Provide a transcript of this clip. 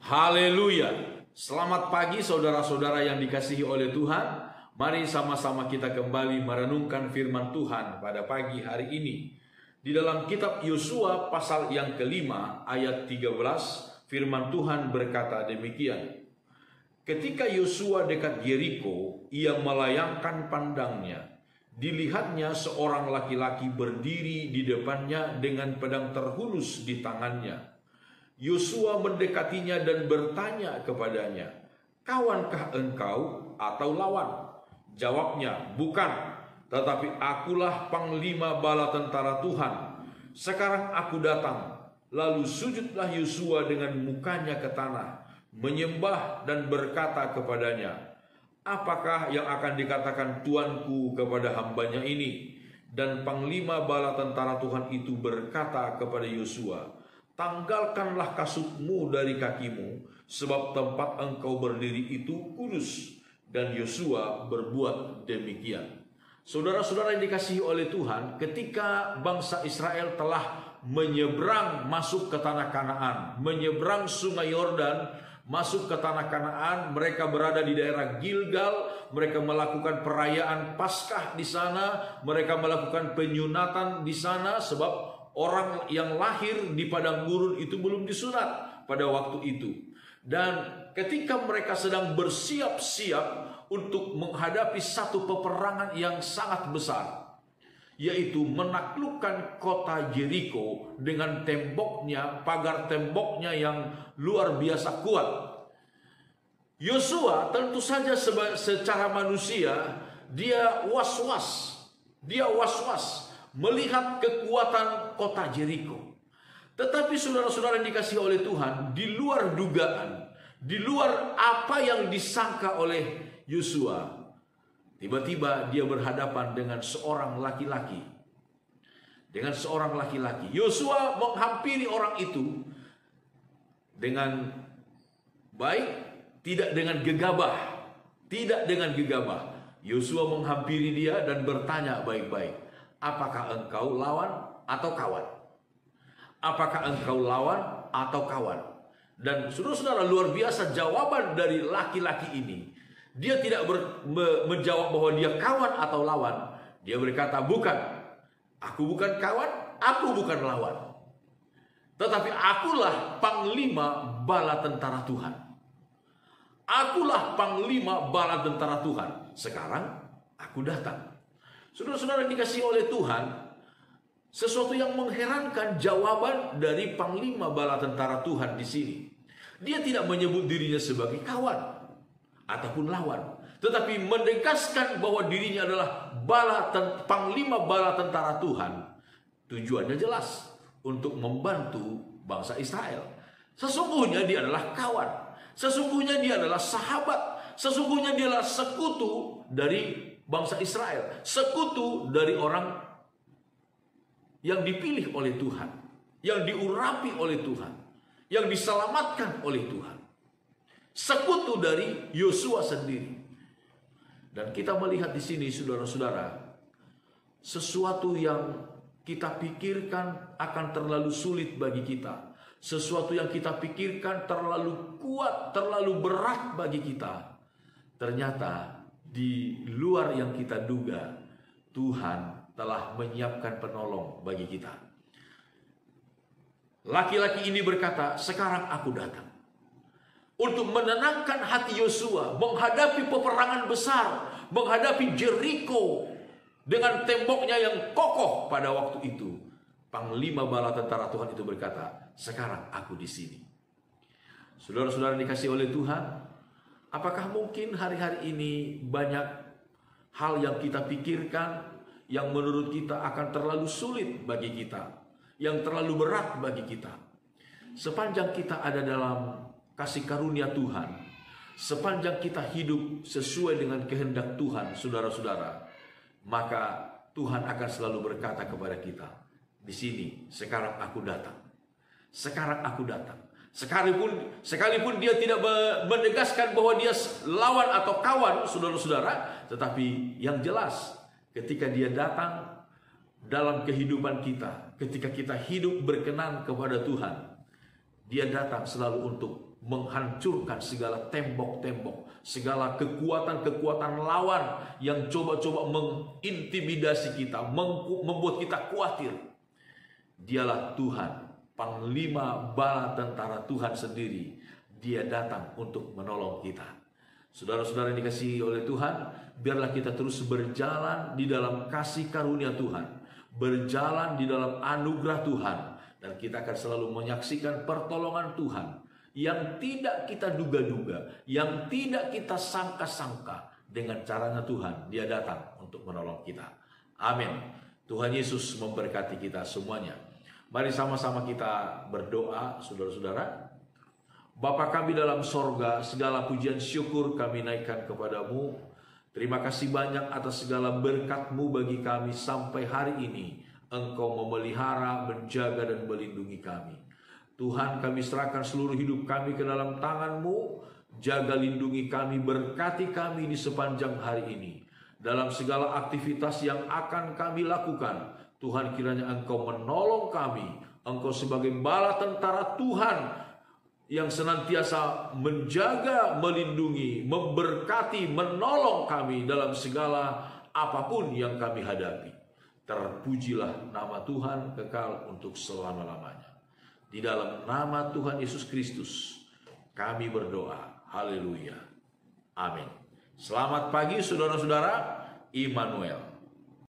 Haleluya. Selamat pagi saudara-saudara yang dikasihi oleh Tuhan. Mari sama-sama kita kembali merenungkan firman Tuhan pada pagi hari ini. Di dalam kitab Yosua pasal yang kelima ayat 13, firman Tuhan berkata demikian. Ketika Yosua dekat Yeriko, ia melayangkan pandangnya. Dilihatnya seorang laki-laki berdiri di depannya dengan pedang terhunus di tangannya. Yosua mendekatinya dan bertanya kepadanya, "Kawankah engkau atau lawan?" Jawabnya, "Bukan, tetapi akulah panglima bala tentara Tuhan. Sekarang aku datang." Lalu sujudlah Yosua dengan mukanya ke tanah, menyembah dan berkata kepadanya, "Apakah yang akan dikatakan tuanku kepada hambanya ini?" Dan panglima bala tentara Tuhan itu berkata kepada Yosua, "Tanggalkanlah kasutmu dari kakimu, sebab tempat engkau berdiri itu kudus." Dan Yosua berbuat demikian. Saudara-saudara yang dikasihi oleh Tuhan, ketika bangsa Israel telah menyeberang masuk ke tanah Kanaan, menyeberang sungai Yordan, masuk ke tanah Kanaan, mereka berada di daerah Gilgal, mereka melakukan perayaan Paskah di sana, mereka melakukan penyunatan di sana, sebab orang yang lahir di padang gurun itu belum disunat pada waktu itu. Dan ketika mereka sedang bersiap-siap untuk menghadapi satu peperangan yang sangat besar, yaitu menaklukkan kota Yeriko dengan temboknya, pagar temboknya yang luar biasa kuat. Yosua tentu saja secara manusia dia was-was melihat kekuatan kota Yeriko. Tetapi saudara-saudara yang dikasihi oleh Tuhan, di luar dugaan, di luar apa yang disangka oleh Yosua, tiba-tiba dia berhadapan dengan seorang laki-laki. Yosua menghampiri orang itu dengan baik, tidak dengan gegabah. Yosua menghampiri dia dan bertanya baik-baik, "Apakah engkau lawan atau kawan?" Apakah engkau lawan atau kawan? Dan saudara-saudara, luar biasa jawaban dari laki-laki ini. Dia tidak menjawab bahwa dia kawan atau lawan. Dia berkata, "Bukan, aku bukan kawan, aku bukan lawan. Tetapi akulah panglima bala tentara Tuhan. Akulah panglima bala tentara Tuhan. Sekarang aku datang." Saudara-saudara dikasihi oleh Tuhan, sesuatu yang mengherankan jawaban dari panglima bala tentara Tuhan di sini. Dia tidak menyebut dirinya sebagai kawan ataupun lawan, tetapi menegaskan bahwa dirinya adalah panglima bala tentara Tuhan. Tujuannya jelas, untuk membantu bangsa Israel. Sesungguhnya dia adalah kawan, sesungguhnya dia adalah sahabat, sesungguhnya dia adalah sekutu dari bangsa Israel, sekutu dari orang yang dipilih oleh Tuhan, yang diurapi oleh Tuhan, yang diselamatkan oleh Tuhan, sekutu dari Yosua sendiri. Dan kita melihat di sini, saudara-saudara, sesuatu yang kita pikirkan akan terlalu sulit bagi kita, sesuatu yang kita pikirkan terlalu kuat, terlalu berat bagi kita, ternyata di luar yang kita duga, Tuhan telah menyiapkan penolong bagi kita. Laki-laki ini berkata, "Sekarang aku datang." Untuk menenangkan hati Yosua menghadapi peperangan besar, menghadapi Yeriko dengan temboknya yang kokoh pada waktu itu. Panglima bala tentara Tuhan itu berkata, "Sekarang aku di sini." Saudara-saudara dikasihi oleh Tuhan, apakah mungkin hari-hari ini banyak hal yang kita pikirkan yang menurut kita akan terlalu sulit bagi kita, yang terlalu berat bagi kita? Sepanjang kita ada dalam kasih karunia Tuhan, sepanjang kita hidup sesuai dengan kehendak Tuhan, saudara-saudara, maka Tuhan akan selalu berkata kepada kita, "Di sini, sekarang aku datang. Sekarang aku datang." Sekalipun dia tidak menegaskan bahwa dia lawan atau kawan, saudara-saudara, tetapi yang jelas, ketika dia datang dalam kehidupan kita, ketika kita hidup berkenan kepada Tuhan, Dia datang selalu untuk menghancurkan segala tembok-tembok, segala kekuatan-kekuatan lawan yang coba-coba mengintimidasi kita, membuat kita khawatir. Dialah Tuhan, Panglima Bala Tentara Tuhan sendiri. Dia datang untuk menolong kita. Saudara-saudara yang dikasihi oleh Tuhan, biarlah kita terus berjalan di dalam kasih karunia Tuhan, berjalan di dalam anugerah Tuhan, dan kita akan selalu menyaksikan pertolongan Tuhan yang tidak kita duga-duga, yang tidak kita sangka-sangka. Dengan caranya Tuhan, Dia datang untuk menolong kita. Amin. Tuhan Yesus memberkati kita semuanya. Mari sama-sama kita berdoa, saudara-saudara. Bapa kami dalam sorga, segala pujian syukur kami naikkan kepadamu. Terima kasih banyak atas segala berkat-Mu bagi kami sampai hari ini. Engkau memelihara, menjaga, dan melindungi kami. Tuhan, kami serahkan seluruh hidup kami ke dalam tangan-Mu. Jaga, lindungi kami, berkati kami di sepanjang hari ini. Dalam segala aktivitas yang akan kami lakukan, Tuhan, kiranya Engkau menolong kami. Engkau sebagai bala tentara Tuhan yang senantiasa menjaga, melindungi, memberkati, menolong kami dalam segala apapun yang kami hadapi. Terpujilah nama Tuhan kekal untuk selama-lamanya. Di dalam nama Tuhan Yesus Kristus kami berdoa. Haleluya. Amin. Selamat pagi saudara-saudara. Immanuel.